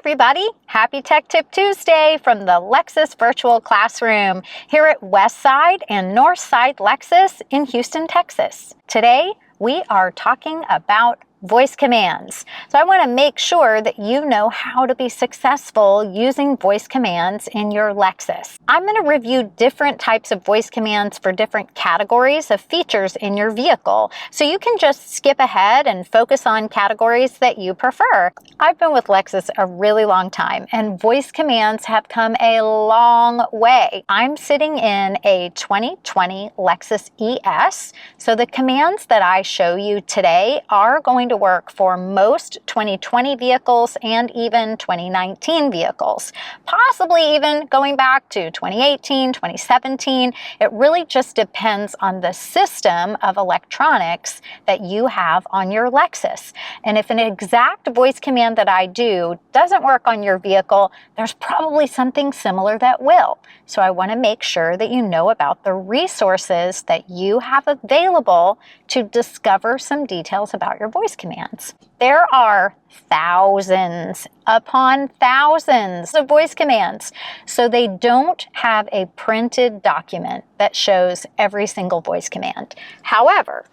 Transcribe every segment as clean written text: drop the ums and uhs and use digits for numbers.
everybody, happy Tech Tip Tuesday from the Lexus Virtual Classroom here at Westside and Northside Lexus in Houston, Texas. Today we are talking about voice commands. So I want to make sure that you know how to be successful using voice commands in your Lexus. I'm going to review different types of voice commands for different categories of features in your vehicle. So you can just skip ahead and focus on categories that you prefer. I've been with Lexus a really long time and voice commands have come a long way. I'm sitting in a 2020 Lexus ES. So the commands that I show you today are going to work for most 2020 vehicles and even 2019 vehicles, possibly even going back to 2018, 2017. It really just depends on the system of electronics that you have on your Lexus. And if an exact voice command that I do doesn't work on your vehicle, there's probably something similar that will. So I want to make sure that you know about the resources that you have available to discover some details about your voice commands. There are thousands upon thousands of voice commands, so they don't have a printed document that shows every single voice command. However,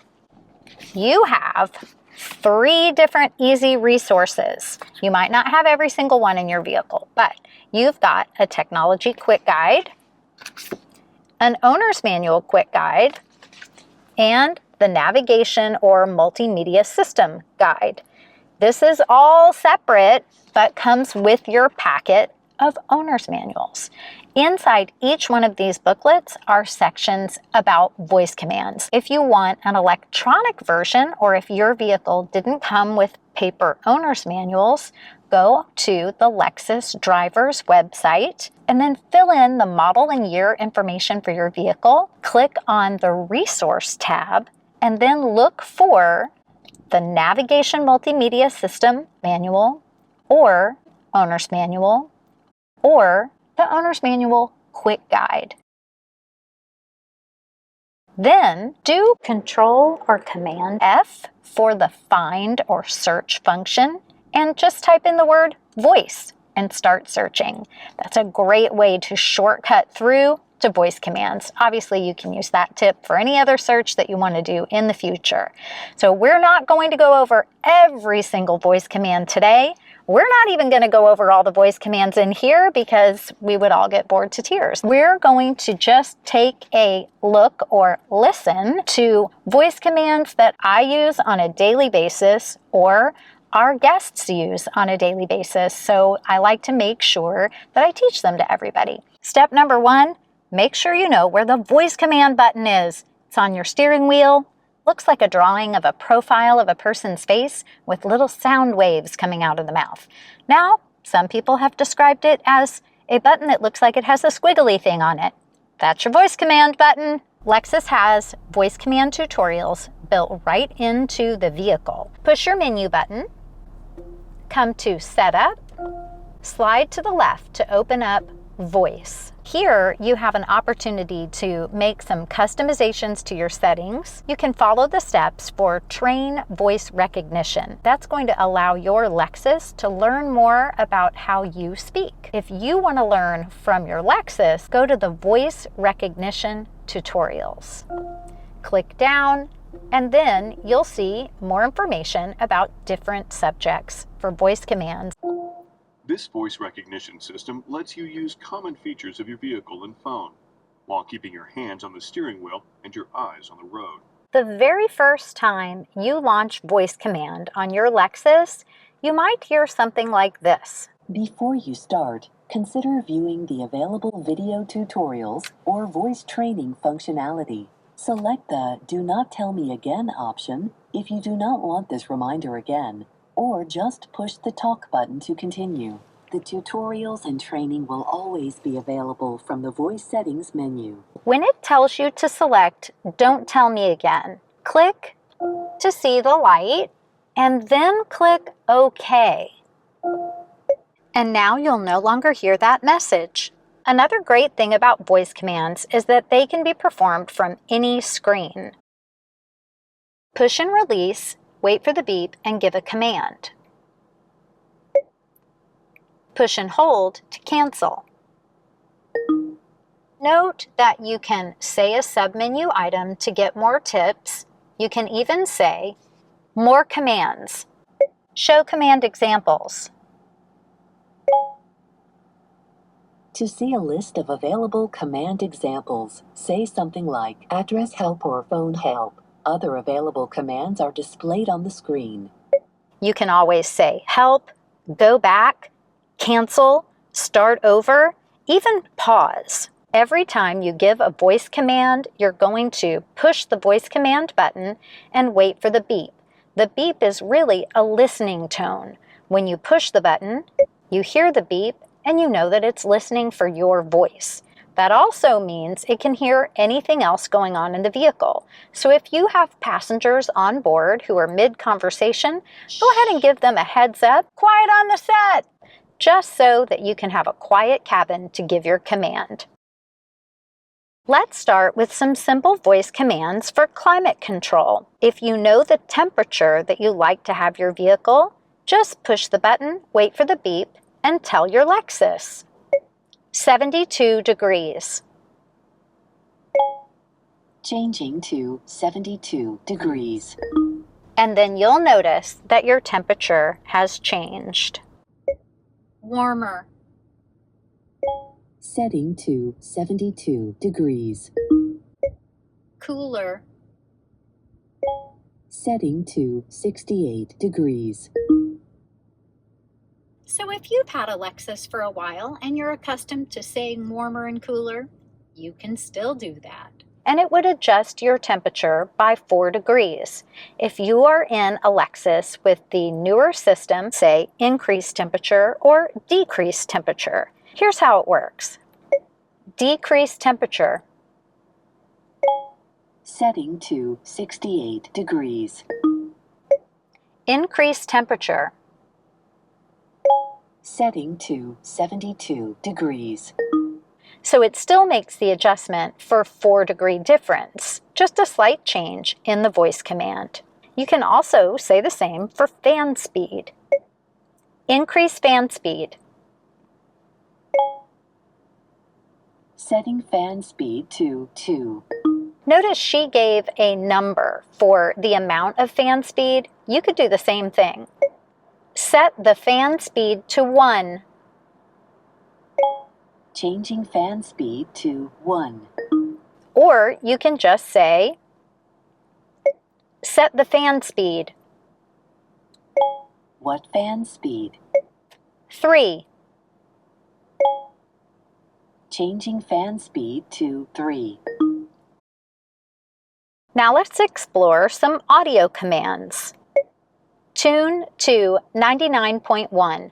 you have 3 different easy resources. You might not have every single one in your vehicle, but you've got a technology quick guide, an owner's manual quick guide, and the navigation or multimedia system guide. This is all separate, but comes with your packet of owner's manuals. Inside each one of these booklets are sections about voice commands. If you want an electronic version, or if your vehicle didn't come with paper owner's manuals, go to the Lexus driver's website and then fill in the model and year information for your vehicle. Click on the resource tab and then look for the navigation multimedia system manual or owner's manual or the owner's manual quick guide. Then do Control or Command F for the find or search function and just type in the word voice and start searching. That's a great way to shortcut through to voice commands. Obviously, you can use that tip for any other search that you want to do in the future. So we're not going to go over every single voice command today. We're not even going to go over all the voice commands in here because we would all get bored to tears. We're going to just take a look or listen to voice commands that I use on a daily basis or our guests use on a daily basis. So I like to make sure that I teach them to everybody. Step number 1, make sure you know where the voice command button is. It's on your steering wheel. Looks like a drawing of a profile of a person's face with little sound waves coming out of the mouth. Now, some people have described it as a button that looks like it has a squiggly thing on it. That's your voice command button. Lexus has voice command tutorials built right into the vehicle. Push your menu button, come to Setup, slide to the left to open up Voice. Here you have an opportunity to make some customizations to your settings. You can follow the steps for Train Voice Recognition. That's going to allow your Lexus to learn more about how you speak. If you want to learn from your Lexus, go to the Voice Recognition Tutorials. Click down, and then you'll see more information about different subjects for voice commands. This voice recognition system lets you use common features of your vehicle and phone, while keeping your hands on the steering wheel and your eyes on the road. The very first time you launch voice command on your Lexus, you might hear something like this. Before you start, consider viewing the available video tutorials or voice training functionality. Select the Do Not Tell Me Again option if you do not want this reminder again, or just push the talk button to continue. The tutorials and training will always be available from the voice settings menu. When it tells you to select Don't Tell Me Again, click to see the light and then click OK. And now you'll no longer hear that message. Another great thing about voice commands is that they can be performed from any screen. Push and release, wait for the beep, and give a command. push and hold to cancel. Note that you can say a submenu item to get more tips. You can even say, more commands. Show command examples. To see a list of available command examples, say something like address help or phone help. Other available commands are displayed on the screen. You can always say help, go back, cancel, start over, even pause. Every time you give a voice command, you're going to push the voice command button and wait for the beep. The beep is really a listening tone. When you push the button, you hear the beep and you know that it's listening for your voice. That also means it can hear anything else going on in the vehicle. So if you have passengers on board who are mid-conversation, go ahead and give them a heads up, quiet on the set, just so that you can have a quiet cabin to give your command. Let's start with some simple voice commands for climate control. If you know the temperature that you like to have your vehicle, just push the button, wait for the beep, and tell your Lexus. 72 degrees. Changing to 72 degrees. And then you'll notice that your temperature has changed. Warmer. Setting to 72 degrees. Cooler. Setting to 68 degrees. So if you've had a Lexus for a while and you're accustomed to saying warmer and cooler, you can still do that. And it would adjust your temperature by 4 degrees. If you are in a Lexus with the newer system, say increased temperature or decreased temperature, here's how it works. Decreased temperature. Setting to 68 degrees. Increased temperature. Setting to 72 degrees. So it still makes the adjustment for 4-degree difference, just a slight change in the voice command. You can also say the same for fan speed. Increase fan speed. Setting fan speed to 2. Notice she gave a number for the amount of fan speed. You could do the same thing. Set the fan speed to 1. Changing fan speed to 1. Or you can just say, set the fan speed. What fan speed? 3. Changing fan speed to 3. Now let's explore some audio commands. Tune to 99.1.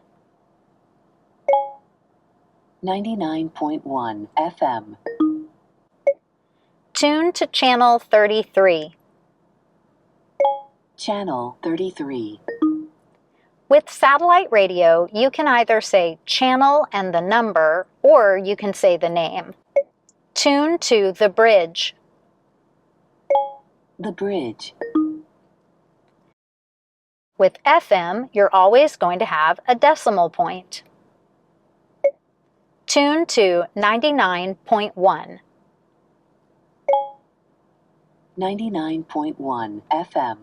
99.1 FM. Tune to channel 33. Channel 33. With satellite radio, you can either say channel and the number, or you can say the name. Tune to the bridge. The bridge. With FM, you're always going to have a decimal point. Tune to 99.1. 99.1 FM.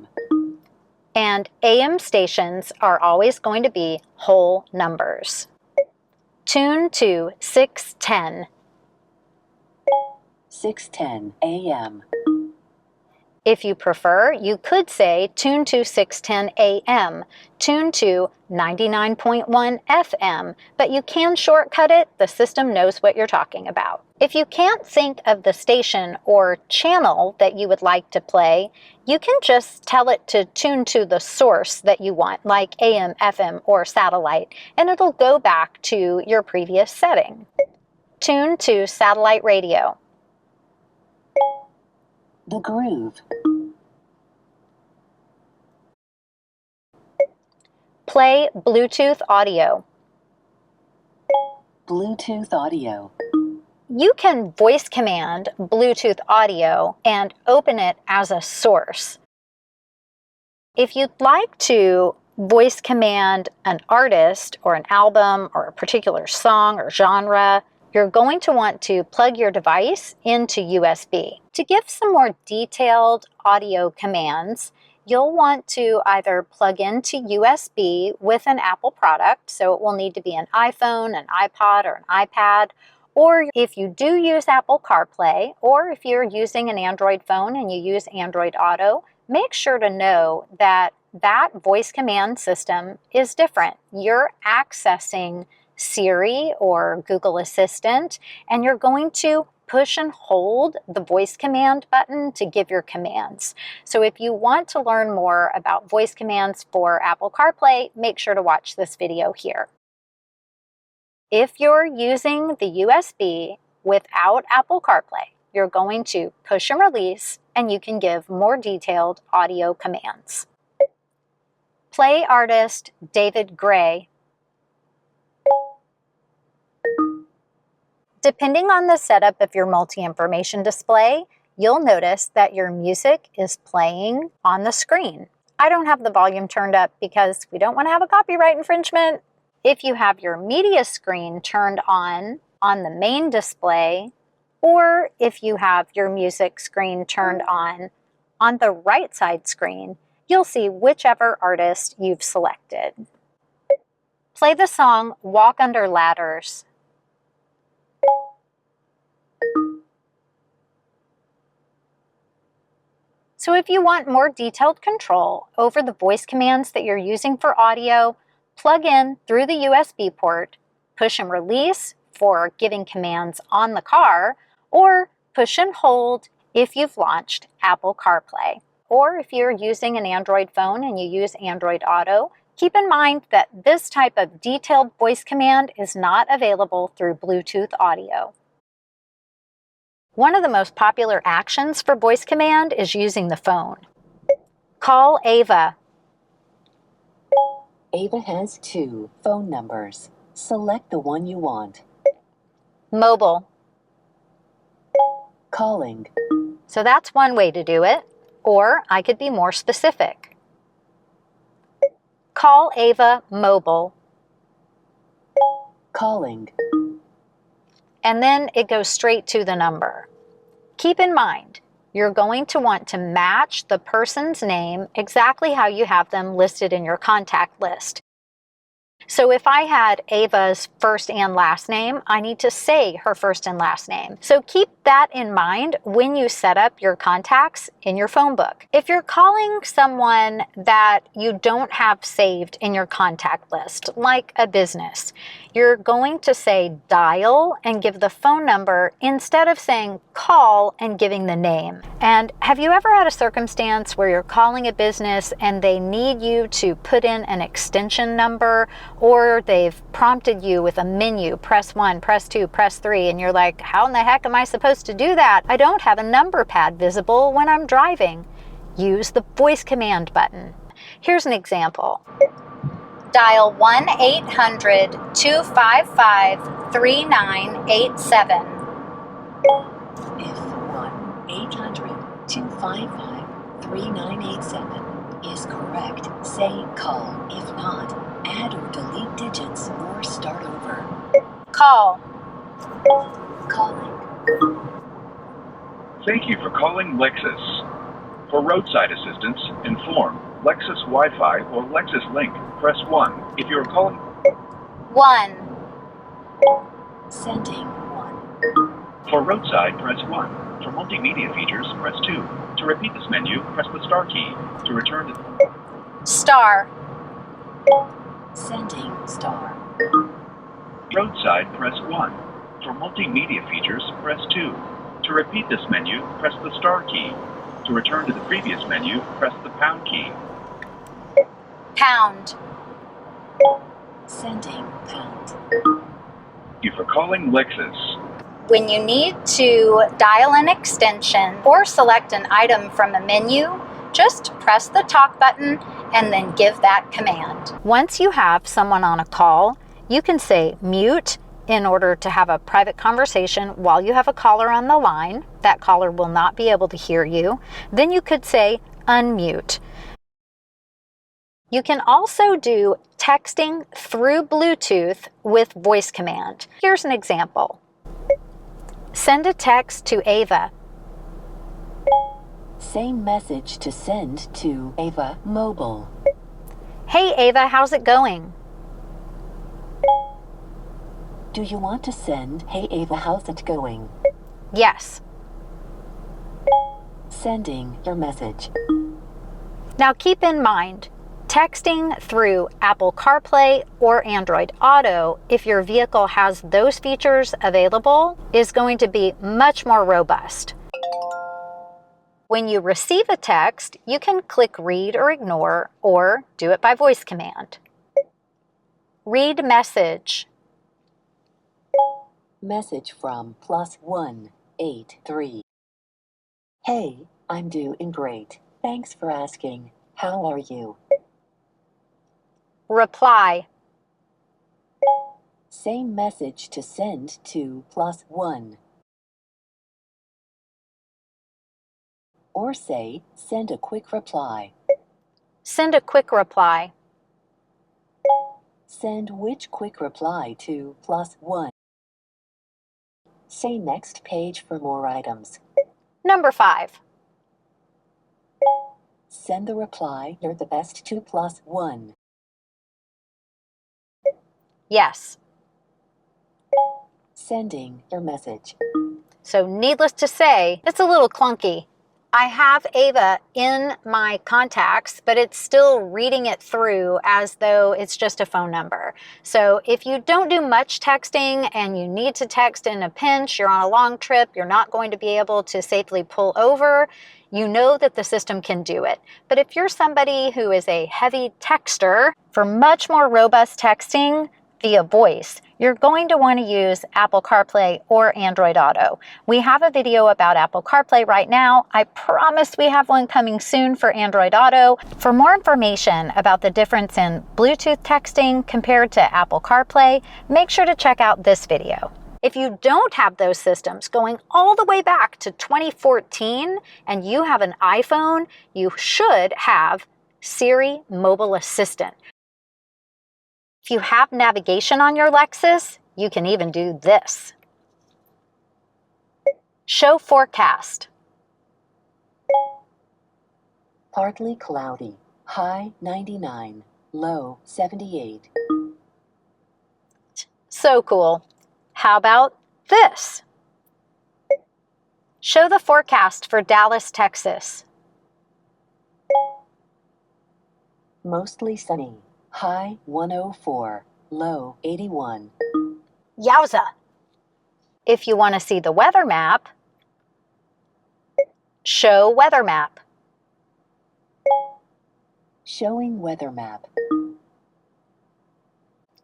And AM stations are always going to be whole numbers. Tune to 610. 610 AM. If you prefer, you could say tune to 610 AM, tune to 99.1 FM, but you can shortcut it. The system knows what you're talking about. If you can't think of the station or channel that you would like to play, you can just tell it to tune to the source that you want, like AM, FM, or satellite, and it'll go back to your previous setting. Tune to satellite radio. The groove. Play Bluetooth audio. Bluetooth audio. You can voice command Bluetooth audio and open it as a source. If you'd like to voice command an artist or an album or a particular song or genre, you're going to want to plug your device into USB. To give some more detailed audio commands, you'll want to either plug into USB with an Apple product, so it will need to be an iPhone, an iPod, or an iPad, or if you do use Apple CarPlay, or if you're using an Android phone and you use Android Auto, make sure to know that that voice command system is different. You're accessing Siri or Google Assistant, and you're going to push and hold the voice command button to give your commands. So if you want to learn more about voice commands for Apple CarPlay, make sure to watch this video here. If you're using the USB without Apple CarPlay, you're going to push and release, and you can give more detailed audio commands. Play artist David Gray. Depending on the setup of your multi-information display, you'll notice that your music is playing on the screen. I don't have the volume turned up because we don't want to have a copyright infringement. If you have your media screen turned on the main display, or if you have your music screen turned on the right side screen, you'll see whichever artist you've selected. Play the song Walk Under Ladders. So if you want more detailed control over the voice commands that you're using for audio, plug in through the USB port, push and release for giving commands on the car, or push and hold if you've launched Apple CarPlay. Or if you're using an Android phone and you use Android Auto, keep in mind that this type of detailed voice command is not available through Bluetooth audio. One of the most popular actions for voice command is using the phone. Call Ava. Ava has 2 phone numbers. Select the one you want. Mobile. Calling. So that's one way to do it, or I could be more specific. Call Ava mobile. Calling. And then it goes straight to the number. Keep in mind, you're going to want to match the person's name exactly how you have them listed in your contact list. So if I had Ava's first and last name, I need to say her first and last name. So keep that in mind when you set up your contacts in your phone book. If you're calling someone that you don't have saved in your contact list, like a business, you're going to say dial and give the phone number instead of saying call and giving the name. And have you ever had a circumstance where you're calling a business and they need you to put in an extension number, or they've prompted you with a menu, press 1, press 2, press 3, and you're like, how in the heck am I supposed to do that? I don't have a number pad visible when I'm driving. Use the voice command button. Here's an example. Dial 1-800-255-3987. If 1-800-255-3987 is correct, say call. If not, add or delete digits or start over. Call. Calling. Thank you for calling Lexus. For roadside assistance, inform Lexus Wi-Fi or Lexus Link. Press 1. If you are calling 1. Sending 1. for roadside, press 1. For multimedia features, press 2. To repeat this menu, press the star key. To return to Star. Sending star. roadside, press 1. For multimedia features, press 2. To repeat this menu, press the star key. To return to the previous menu, press the pound key. Pound. Sending pound. Thank you for calling Lexus. When you need to dial an extension or select an item from a menu, just press the talk button and then give that command. Once you have someone on a call, you can say mute in order to have a private conversation while you have a caller on the line. That caller will not be able to hear you. Then you could say unmute. You can also do texting through Bluetooth with voice command. Here's an example. Send a text to Ava. Same message to send to Ava Mobile. Hey Ava, how's it going? Do you want to send, Hey Ava, how's it going? Yes. Sending your message. Now keep in mind, texting through Apple CarPlay or Android Auto, if your vehicle has those features available, is going to be much more robust. When you receive a text, you can click read or ignore, or do it by voice command. Read message. Message from +183. Hey, I'm doing great. Thanks for asking. How are you? Reply. Same message to send to +1. Or say, send a quick reply. Send a quick reply. Send which quick reply to +1. Say next page for more items. Number 5. Send the reply, you're the best to +1. Yes. Sending your message. So needless to say, it's a little clunky. I have Ava in my contacts, but it's still reading it through as though it's just a phone number. So if you don't do much texting and you need to text in a pinch, you're on a long trip, you're not going to be able to safely pull over, you know that the system can do it. But if you're somebody who is a heavy texter, for much more robust texting via voice, you're going to want to use Apple CarPlay or Android Auto. We have a video about Apple CarPlay right now. I promise we have one coming soon for Android Auto. For more information about the difference in Bluetooth texting compared to Apple CarPlay, make sure to check out this video. If you don't have those systems going all the way back to 2014 and you have an iPhone, you should have Siri Mobile Assistant. If you have navigation on your Lexus, you can even do this. Show forecast. Partly cloudy. High 99. Low 78. So cool. How about this? Show the forecast for Dallas, Texas. Mostly sunny. High 104. Low 81. Yowza! If you want to see the weather map, show weather map. Showing weather map.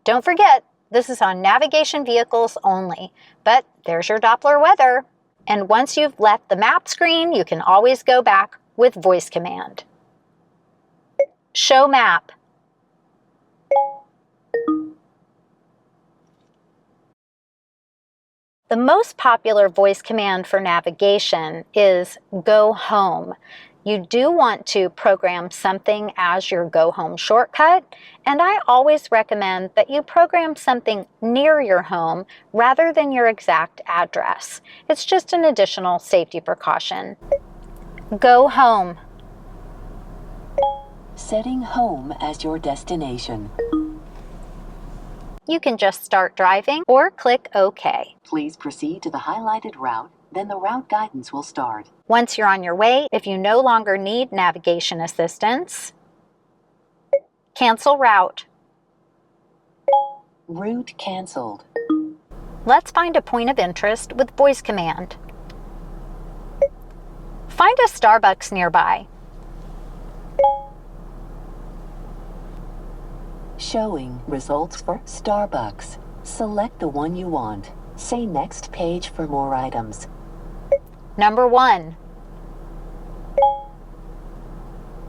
Don't forget, this is on navigation vehicles only, but there's your Doppler weather. And once you've left the map screen, you can always go back with voice command. Show map. The most popular voice command for navigation is go home. You do want to program something as your go home shortcut, and I always recommend that you program something near your home rather than your exact address. It's just an additional safety precaution. Go home. Setting home as your destination. You can just start driving or click OK. Please proceed to the highlighted route, then the route guidance will start. Once you're on your way, if you no longer need navigation assistance, cancel route. Route canceled. Let's find a point of interest with voice command. Find a Starbucks nearby. Showing results for Starbucks. Select the one you want. Say next page for more items. Number 1.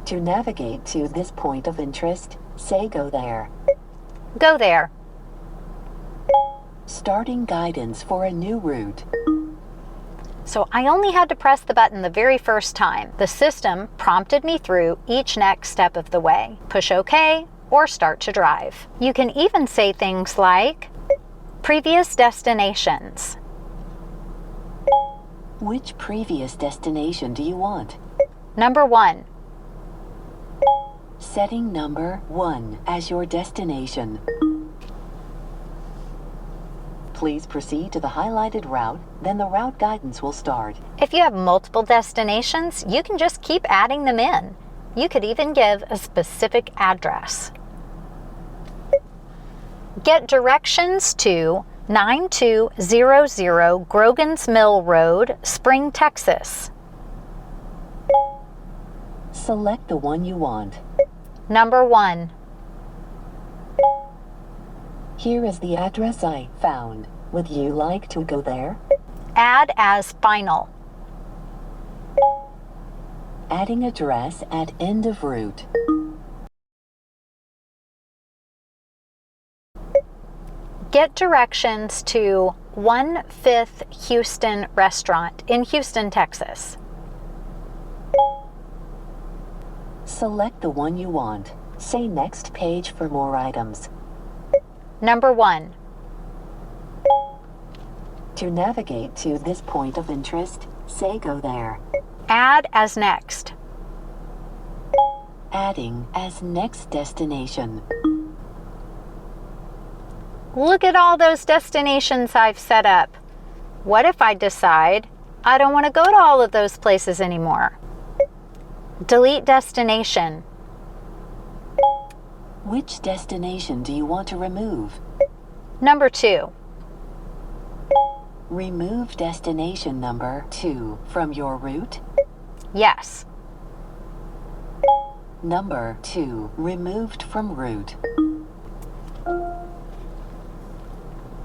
To navigate to this point of interest, say go there. Go there. Starting guidance for a new route. so I only had to press the button the very first time. The system prompted me through each next step of the way. Push OK or start to drive. You can even say things like, previous destinations. Which previous destination do you want? Number 1. Setting number 1 as your destination. Please proceed to the highlighted route, then the route guidance will start. If you have multiple destinations, you can just keep adding them in. You could even give a specific address. Get directions to 9200 Grogan's Mill Road, Spring, Texas. Select the one you want. Number 1. Here is the address I found. Would you like to go there? Add as final. Adding address at end of route. Get directions to 1/5 Houston Restaurant in Houston, Texas. Select the one you want. Say next page for more items. Number 1. To navigate to this point of interest, say go there. Add as next. Adding as next destination. Look at all those destinations I've set up. What if I decide I don't want to go to all of those places anymore? Delete destination. Which destination do you want to remove? Number 2. Remove destination number 2 from your route. Yes. Number 2 removed from route.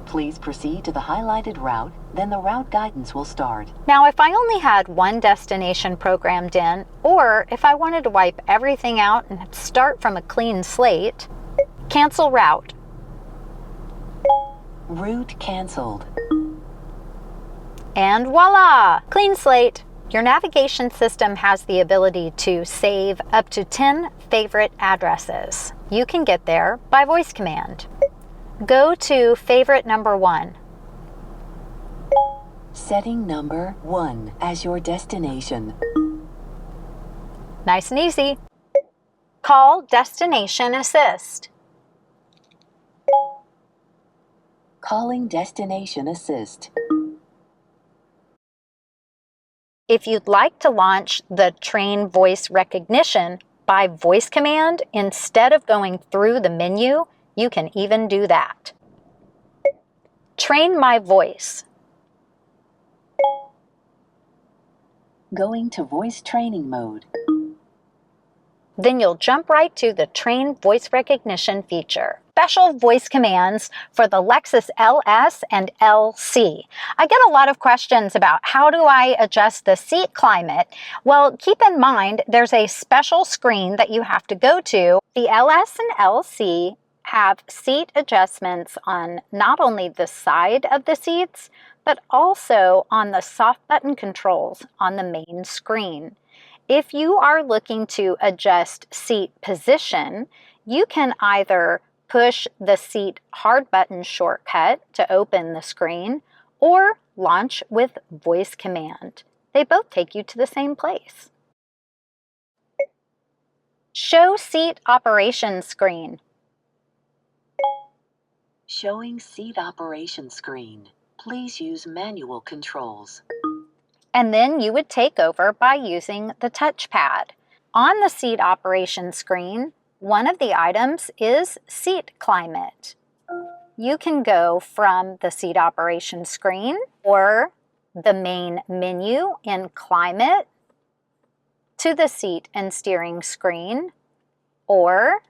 Please proceed to the highlighted route, then the route guidance will start. Now, if I only had one destination programmed in, or if I wanted to wipe everything out and start from a clean slate, cancel route. Route canceled. And voila! Clean slate. Your navigation system has the ability to save up to 10 favorite addresses. You can get there by voice command. Go to favorite number 1. Setting number 1 as your destination. Nice and easy. Call Destination Assist. Calling Destination Assist. If you'd like to launch the train voice recognition by voice command instead of going through the menu, you can even do that. Train my voice. Going to voice training mode. Then you'll jump right to the train voice recognition feature. Special voice commands for the Lexus LS and LC. I get a lot of questions about how do I adjust the seat climate. Well, keep in mind there's a special screen that you have to go to. The LS and LC have seat adjustments on not only the side of the seats, but also on the soft button controls on the main screen. If you are looking to adjust seat position, you can either push the seat hard button shortcut to open the screen or launch with voice command. They both take you to the same place. Show seat operation screen. Showing seat operation screen. Please use manual controls. And then you would take over by using the touchpad. On the seat operation screen, one of the items is seat climate. You can go from the seat operation screen or the main menu in climate to the seat and steering screen or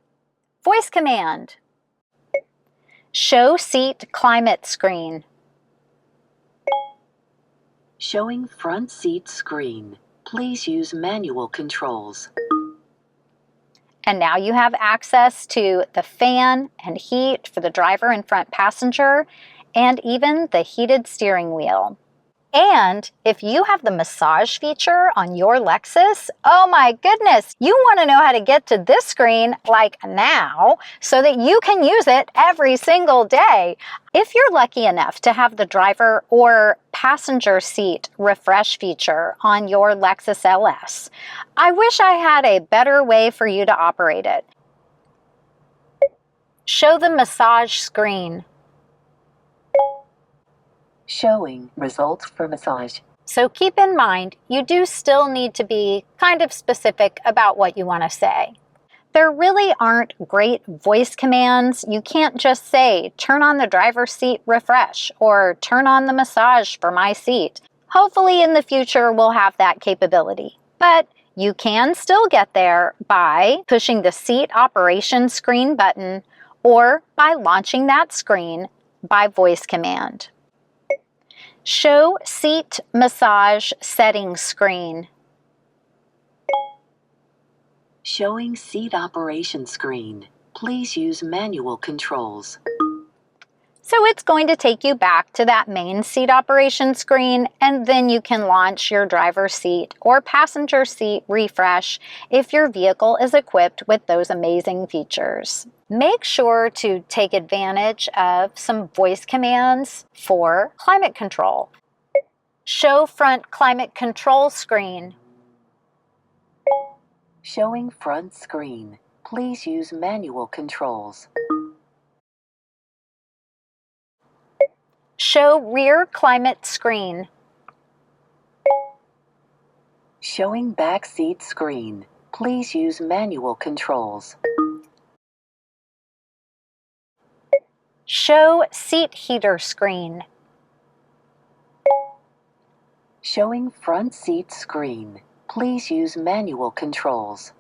voice command. Show seat climate screen. Showing front seat screen. Please use manual controls. And now you have access to the fan and heat for the driver and front passenger, and even the heated steering wheel. And if you have the massage feature on your Lexus, oh my goodness, you want to know how to get to this screen like now so that you can use it every single day. If you're lucky enough to have the driver or passenger seat refresh feature on your Lexus LS, I wish I had a better way for you to operate it. Show the massage screen. Showing results for massage. So keep in mind, you do still need to be kind of specific about what you want to say. There really aren't great voice commands. You can't just say, turn on the driver's seat refresh or turn on the massage for my seat. Hopefully in the future we'll have that capability. But you can still get there by pushing the seat operation screen button or by launching that screen by voice command. Show seat massage settings screen. Showing seat operation screen. Please use manual controls. So it's going to take you back to that main seat operation screen, and then you can launch your driver's seat or passenger seat refresh if your vehicle is equipped with those amazing features. Make sure to take advantage of some voice commands for climate control. Show front climate control screen. Showing front screen. Please use manual controls. Show rear climate screen. Showing back seat screen. Please use manual controls. Show seat heater screen. Showing front seat screen. Please use manual controls.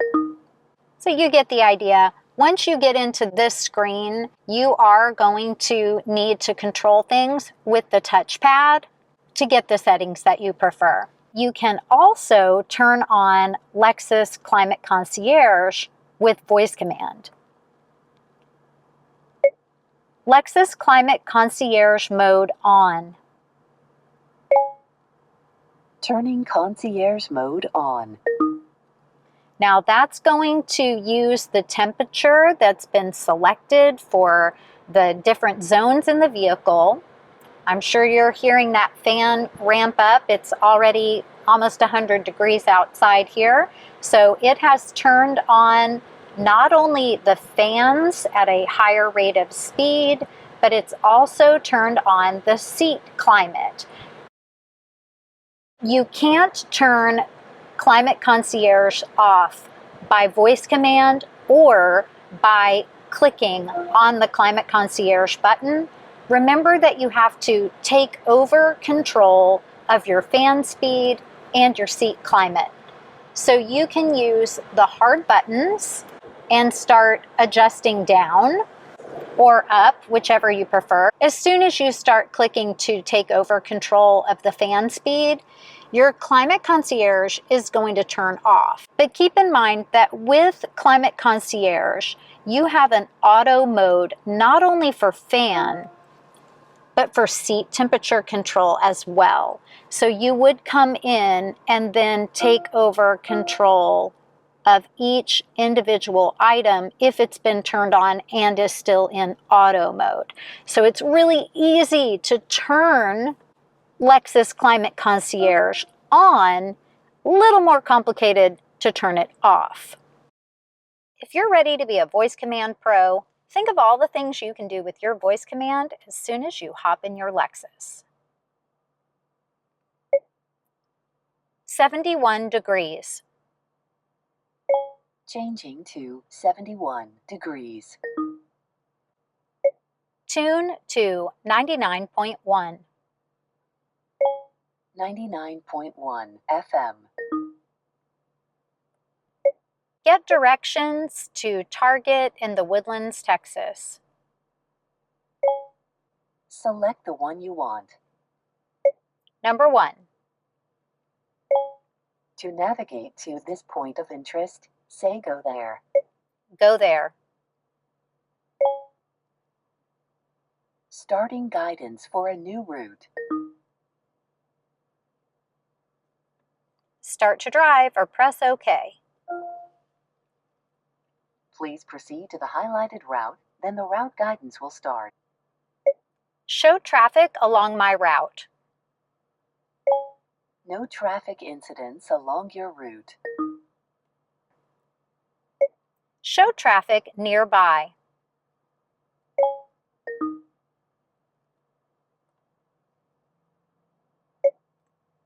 So you get the idea. Once you get into this screen, you are going to need to control things with the touchpad to get the settings that you prefer. You can also turn on Lexus Climate Concierge with voice command. Lexus Climate Concierge mode on. Turning concierge mode on. Now that's going to use the temperature that's been selected for the different zones in the vehicle. I'm sure you're hearing that fan ramp up. It's already almost 100 degrees outside here. So it has turned on not only the fans at a higher rate of speed, but it's also turned on the seat climate. You can't turn Climate Concierge off by voice command or by clicking on the Climate Concierge button. Remember that you have to take over control of your fan speed and your seat climate. So you can use the hard buttons and start adjusting down or up, whichever you prefer. As soon as you start clicking to take over control of the fan speed, your Climate Concierge is going to turn off. But keep in mind that with Climate Concierge, you have an auto mode not only for fan, but for seat temperature control as well. So you would come in and then take over control of each individual item if it's been turned on and is still in auto mode. So it's really easy to turn Lexus Climate Concierge on, a little more complicated to turn it off. If you're ready to be a voice command pro, think of all the things you can do with your voice command as soon as you hop in your Lexus. 71 degrees. Changing to 71 degrees. Tune to 99.1. 99.1 FM. Get directions to Target in the Woodlands, Texas. Select the one you want. Number 1. To navigate to this point of interest, say go there. Go there. Starting guidance for a new route. start to drive or press OK. Please proceed to the highlighted route, then the route guidance will start. Show traffic along my route. No traffic incidents along your route. Show traffic nearby.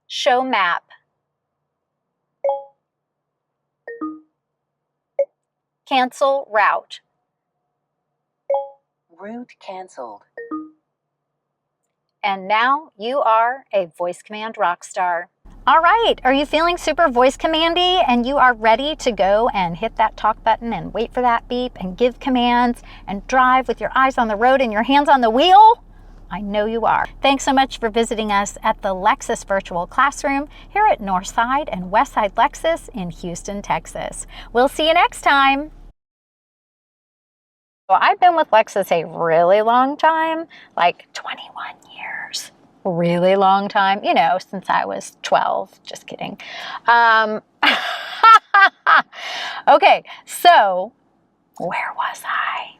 Show map. Cancel route. Route canceled. And now you are a voice command rock star. All right, are you feeling super voice commandy and you are ready to go and hit that talk button and wait for that beep and give commands and drive with your eyes on the road and your hands on the wheel? I know you are. Thanks so much for visiting us at the Lexus Virtual Classroom here at Northside and Westside Lexus in Houston, Texas. We'll see you next time. So I've been with Lexus a really long time, like 21 years. Really long time, you know, since I was 12. Just kidding. Okay, so where was I?